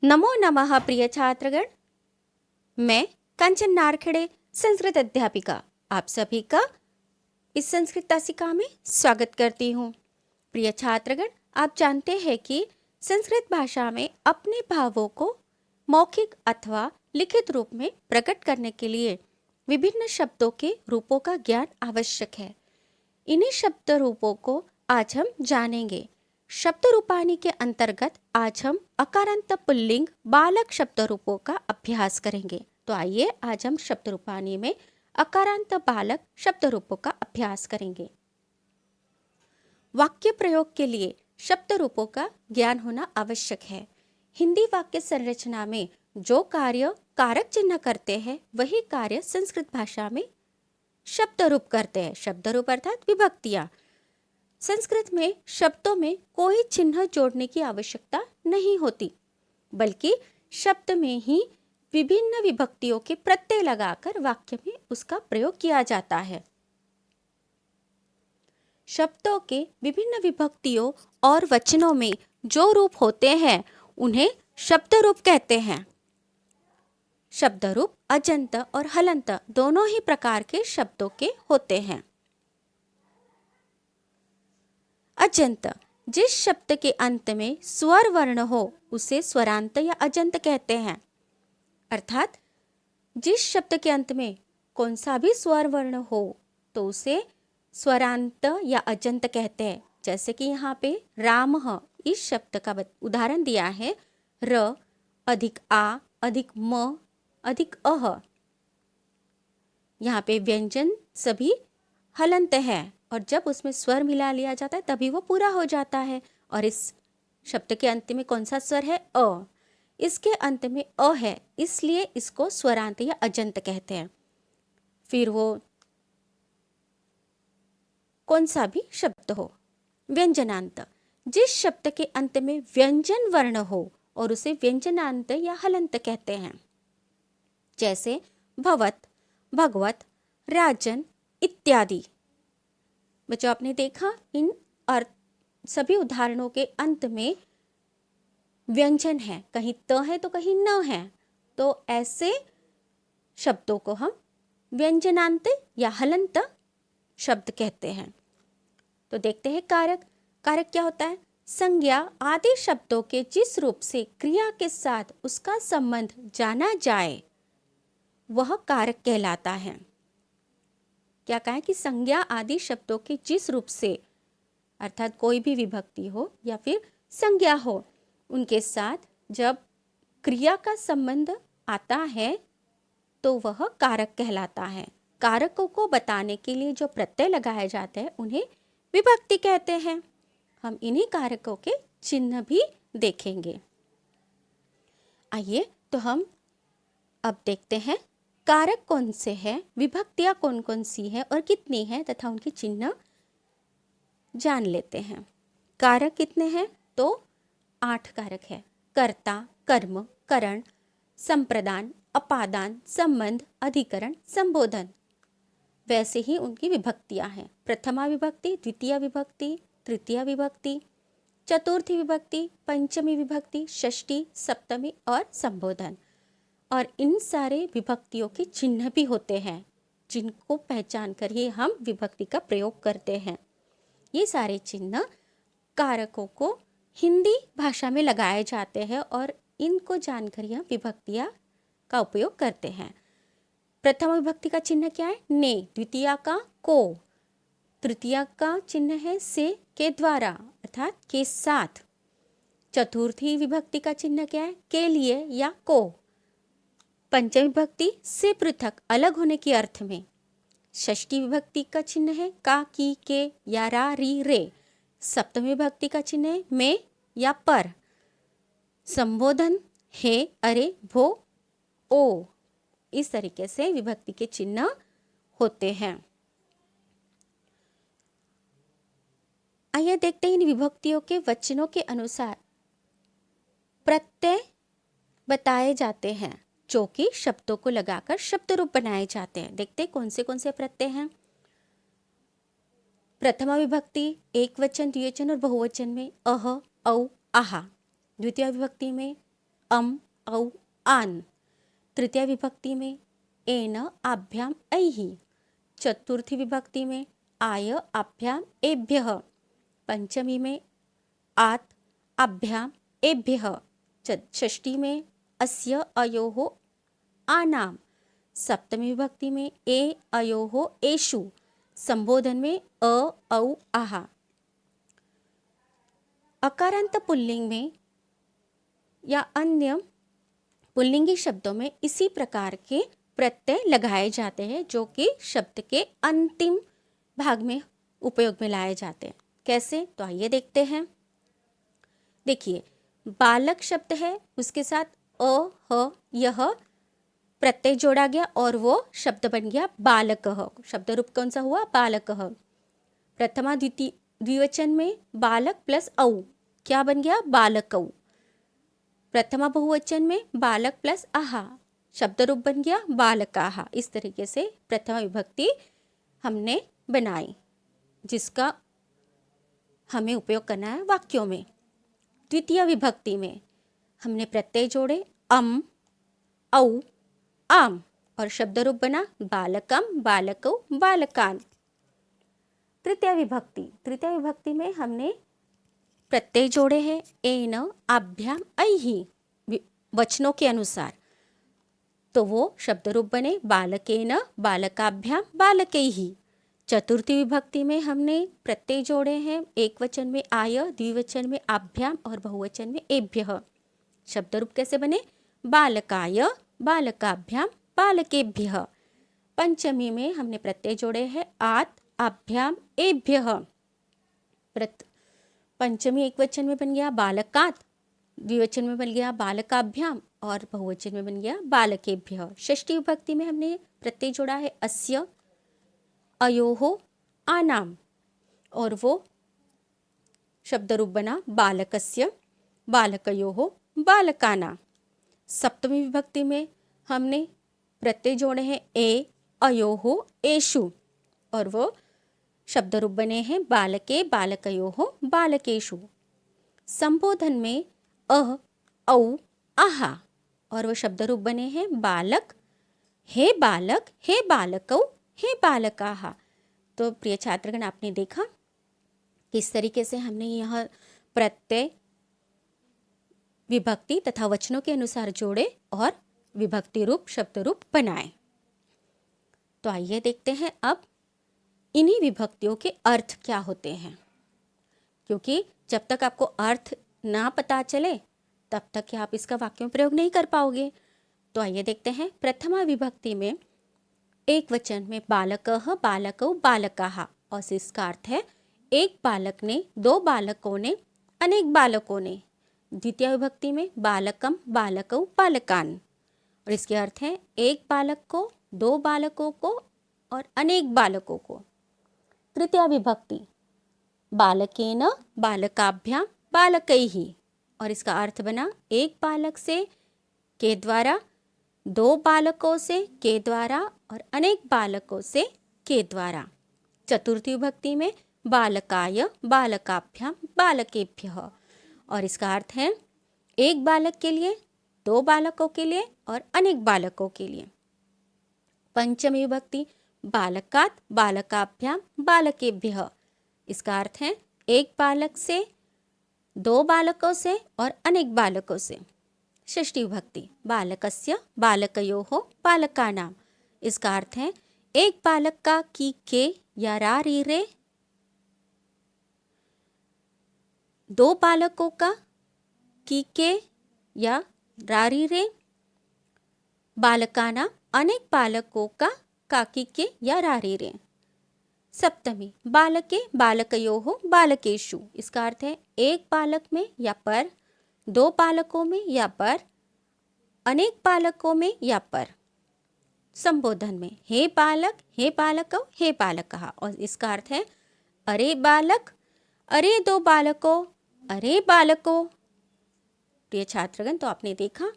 नमो नमः प्रिय छात्रगण। मैं कंचन नारखेड़े संस्कृत अध्यापिका आप सभी का इस संस्कृत तासिका में स्वागत करती हूँ। प्रिय छात्रगण, आप जानते हैं कि संस्कृत भाषा में अपने भावों को मौखिक अथवा लिखित रूप में प्रकट करने के लिए विभिन्न शब्दों के रूपों का ज्ञान आवश्यक है। इन्हीं शब्द रूपों को आज हम जानेंगे। शब्द रूपानी के अंतर्गत आज हम अकारांत पुल्लिंग बालक शब्द रूपों का अभ्यास करेंगे। तो आइए आज हम शब्द रूपानी में अकारांत बालक शब्द रूपों का अभ्यास करेंगे। वाक्य प्रयोग के लिए शब्द रूपों का ज्ञान होना आवश्यक है। हिंदी वाक्य संरचना में जो कार्य कारक चिन्ह करते हैं वही कार्य संस्कृत भाषा में शब्द रूप करते हैं। शब्द रूप अर्थात विभक्तियां। संस्कृत में शब्दों में कोई चिन्ह जोड़ने की आवश्यकता नहीं होती, बल्कि शब्द में ही विभिन्न विभक्तियों के प्रत्यय लगाकर वाक्य में उसका प्रयोग किया जाता है। शब्दों के विभिन्न विभक्तियों और वचनों में जो रूप होते हैं उन्हें शब्द रूप कहते हैं। शब्द रूप अजंत और हलंत दोनों ही प्रकार के शब्दों के होते हैं। अजंत, जिस शब्द के अंत में स्वर वर्ण हो उसे स्वरांत या अजंत कहते हैं। अर्थात जिस शब्द के अंत में कौन सा भी स्वर वर्ण हो तो उसे स्वरांत या अजंत कहते हैं। जैसे कि यहाँ पे राम इस शब्द का उदाहरण दिया है। र अधिक आ अधिक म अधिक अह। यहाँ पे व्यंजन सभी हलंत है और जब उसमें स्वर मिला लिया जाता है तभी वो पूरा हो जाता है। और इस शब्द के अंत में कौन सा स्वर है? अ। इसके अंत में अ है, इसलिए इसको स्वरांत या अजंत कहते हैं। फिर वो कौन सा भी शब्द हो। व्यंजनांत, जिस शब्द के अंत में व्यंजन वर्ण हो और उसे व्यंजनांत या हलंत कहते हैं। जैसे भवत, भगवत, राजन इत्यादि। बच्चों, आपने देखा इन सभी उदाहरणों के अंत में व्यंजन है, कहीं त है तो कहीं न है, तो ऐसे शब्दों को हम व्यंजनांत या हलंत शब्द कहते हैं। तो देखते हैं कारक। कारक क्या होता है? संज्ञा आदि शब्दों के जिस रूप से क्रिया के साथ उसका संबंध जाना जाए वह कारक कहलाता है। क्या कहा है कि संज्ञा आदि शब्दों के जिस रूप से, अर्थात कोई भी विभक्ति हो या फिर संज्ञा हो, उनके साथ जब क्रिया का संबंध आता है तो वह कारक कहलाता है। कारकों को बताने के लिए जो प्रत्यय लगाए जाते हैं उन्हें विभक्ति कहते हैं। हम इन्हीं कारकों के चिन्ह भी देखेंगे। आइए तो हम अब देखते हैं कारक कौन से हैं, विभक्तियां कौन कौन सी हैं और कितनी हैं तथा उनके चिन्ह जान लेते हैं। कारक कितने हैं? तो 8 कारक है। कर्ता, कर्म, करण, संप्रदान, अपादान, संबंध, अधिकरण, संबोधन। वैसे ही उनकी विभक्तियां हैं। प्रथमा विभक्ति, द्वितीय विभक्ति, तृतीय विभक्ति, चतुर्थी विभक्ति, पंचमी विभक्ति, षष्ठी, सप्तमी और संबोधन। और इन सारे विभक्तियों के चिन्ह भी होते हैं जिनको पहचान कर ही हम विभक्ति का प्रयोग करते हैं। ये सारे चिन्ह कारकों को हिंदी भाषा में लगाए जाते हैं और इनको जानकर हम विभक्तियां का उपयोग करते हैं। प्रथम विभक्ति का चिन्ह क्या है? ने। द्वितीय का को। तृतीय का चिन्ह है से के द्वारा अर्थात के साथ। चतुर्थी विभक्ति का चिन्ह क्या है? के लिए या को। पंचमी विभक्ति से पृथक अलग होने के अर्थ में। षष्ठी विभक्ति का चिन्ह है का, की, के या रा, री, रे। सप्तमी विभक्ति का चिन्ह है में या पर। संबोधन है अरे, भो, ओ। इस तरीके से विभक्ति के चिन्ह होते हैं। आइए देखते हैं इन विभक्तियों के वचनों के अनुसार प्रत्यय बताए जाते हैं जो कि शब्दों को लगाकर शब्द रूप बनाए जाते हैं। देखते हैं कौन से प्रत्यय हैं। प्रथमा विभक्ति एक वचन, द्विवचन और बहुवचन में अह, औ, आहा। द्वितीय विभक्ति में औ, आन। तृतीय विभक्ति में एन, आभ्याम, ऐहि। चतुर्थी विभक्ति में आय, आभ्याम, एभ्यः। पंचमी में आत, आभ्याम, एभ्यः। षष्ठी में अस्य, अयोः, आनाम। सप्तमी विभक्ति में ए, अयोः, एषु। संबोधन में अ, औ, आहा। अकारांत पुल्लिंग में या अन्य पुल्लिंगी शब्दों में इसी प्रकार के प्रत्यय लगाए जाते हैं जो कि शब्द के अंतिम भाग में उपयोग में लाए जाते हैं। कैसे? तो आइए देखते हैं। देखिए, बालक शब्द है, उसके साथ अ, ह, यह प्रत्यय जोड़ा गया और वो शब्द बन गया बालकः। शब्द रूप कौन सा हुआ? बालकः। प्रथमा द्विवचन में बालक प्लस औ क्या बन गया? बालकौ। प्रथमा बहुवचन में बालक प्लस आहा शब्द रूप बन गया बालकाहा। इस तरीके से प्रथमा विभक्ति हमने बनाई जिसका हमें उपयोग करना है वाक्यों में। द्वितीय विभक्ति में हमने प्रत्यय जोड़े अम, औ, आम और शब्द रूप बना बालकम, बालकौ, बालकान। तृतीय विभक्ति में हमने प्रत्यय जोड़े हैं एन, आभ्याम, ऐहि वचनों के अनुसार, तो वो शब्द रूप बने बालकेन, बालकाभ्याम, बालकैहि। चतुर्थी विभक्ति में हमने प्रत्यय जोड़े हैं एक वचन में आय, द्विवचन में आभ्याम और बहुवचन में एभ्यः। शब्द रूप कैसे बने? बालकाय, बालकाभ्याम, बालकेभ्यः। पंचमी में हमने प्रत्यय जोड़े हैं आत, आभ्याम, एभ्यः। पंचमी एक वचन में बन गया बालकात, द्विवचन में बन गया बालकाभ्याम और बहुवचन में बन गया बालकेभ्यः। षष्ठी विभक्ति में हमने प्रत्यय जोड़ा है अस्य, अयोः, आनाम और वो शब्द रूप बना बालकस्य, बालकयोः, बालकानां। सप्तमी विभक्ति में हमने प्रत्यय जोड़े हैं ए, अयोः, एषु और वो शब्द रूप बने हैं बालके, बालकयोः, बालकेषु। संबोधन में अह, औ, आहा और वो शब्द रूप बने हैं बालक, हे बालक, हे बालकौ, हे बालकाहा। तो प्रिय छात्रगण, आपने देखा किस तरीके से हमने यह प्रत्यय विभक्ति तथा वचनों के अनुसार जोड़े और विभक्ति रूप शब्द रूप बनाए। तो आइए देखते हैं अब इन्हीं विभक्तियों के अर्थ क्या होते हैं, क्योंकि जब तक आपको अर्थ ना पता चले तब तक आप इसका वाक्य में प्रयोग नहीं कर पाओगे। तो आइए देखते हैं। प्रथमा विभक्ति में एक वचन में बालकः, बालकौ, बालकाः और इसका अर्थ है एक बालक ने, दो बालकों ने, अनेक बालकों ने। द्वितीय विभक्ति में बालकम, बालकौ, बालकान और इसके अर्थ है एक बालक को, दो बालकों को और अनेक बालकों को। तृतीय विभक्ति बालकेन, बालकाभ्याम, बालकैहि और इसका अर्थ बना एक बालक से, के द्वारा, दो बालकों से, के द्वारा और अनेक बालकों से, के द्वारा। चतुर्थी विभक्ति में बालकाय, बालकाभ्याम, बालकेभ्यः और इसका अर्थ है एक बालक के लिए, दो बालकों के लिए और अनेक बालकों के लिए। पंचमी विभक्ति बालकात, बालकाभ्याम, बालकेभ्यः इसका अर्थ है एक बालक से, दो बालकों से और अनेक बालकों से। षष्ठी विभक्ति बालकस्य, बालकयोः, बालकानां इसका अर्थ है एक बालक का की, के या रा, री, रे, दो बालकों का की, के या रा, री, रे, बालकानां अनेक बालकों का काकी, के या रा, री, रे। सप्तमी बालके, बालकयोः, बालकेषु इसका अर्थ है एक बालक में या पर, दो बालकों में या पर, अनेक बालकों में या पर। संबोधन में हे बालक, हे बालकौ, हे बालकः और इसका अर्थ है अरे बालक, अरे दो बालकों, अरे बालकों। प्रिय छात्रगण, तो आपने देखा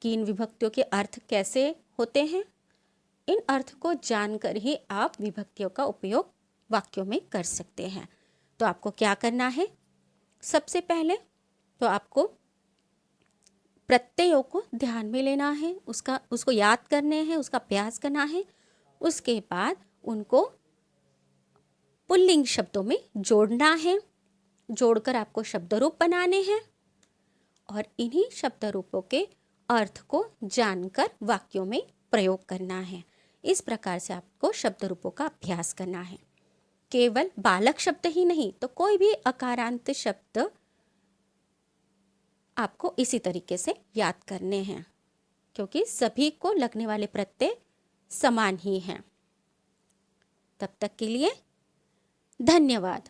कि इन विभक्तियों के अर्थ कैसे होते हैं। इन अर्थ को जानकर ही आप विभक्तियों का उपयोग वाक्यों में कर सकते हैं। तो आपको क्या करना है? सबसे पहले तो आपको प्रत्ययों को ध्यान में लेना है, उसको याद करने हैं, उसका अभ्यास करना है। उसके बाद उनको पुल्लिंग शब्दों में जोड़ना है, जोड़कर आपको शब्द रूप बनाने हैं और इन्हीं शब्द रूपों के अर्थ को जानकर वाक्यों में प्रयोग करना है। इस प्रकार से आपको शब्द रूपों का अभ्यास करना है। केवल बालक शब्द ही नहीं, तो कोई भी अकारांत शब्द आपको इसी तरीके से याद करने हैं, क्योंकि सभी को लगने वाले प्रत्यय समान ही हैं। तब तक के लिए धन्यवाद।